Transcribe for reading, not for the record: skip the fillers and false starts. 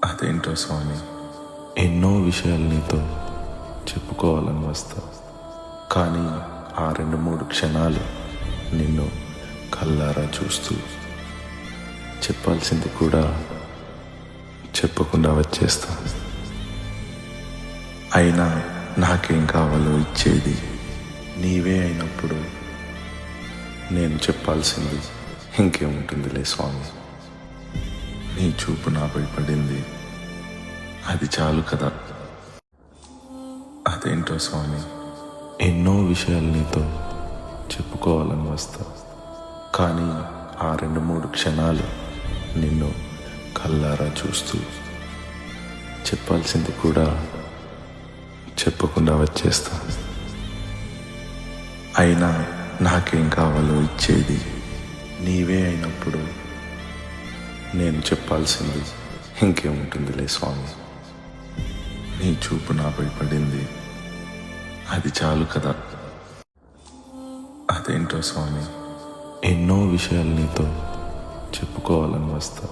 అదేంటో స్వామి, ఎన్నో విషయాలు నీతో చెప్పుకోవాలని వస్తా, కానీ ఆ 2-3 క్షణాలు నిన్ను కళ్ళారా చూస్తూ చెప్పాల్సింది కూడా చెప్పకుండా వచ్చేస్తా. అయినా నాకేం కావాలో ఇచ్చేది నీవే అయినప్పుడు నేను చెప్పాల్సింది ఇంకేముంటుందిలే స్వామి. నీ చూపు నాపై పడింది, అది చాలు కదా. అదేంటో స్వామి, ఎన్నో విషయాలు నీతో చెప్పుకోవాలని వస్తా, కానీ ఆ 2-3 క్షణాలు నిన్ను కళ్ళారా చూస్తూ చెప్పాల్సింది కూడా చెప్పకుండా వచ్చేస్తా. అయినా నాకేం కావాలో ఇచ్చేది నీవే అయినప్పుడు నేను చెప్పాల్సింది ఇంకేముంటుందిలే స్వామి. నీ చూపు నాపై పడింది, అది చాలు కదా. అదేంటో స్వామి, ఎన్నో విషయాలు నీతో చెప్పుకోవాలని వస్తా,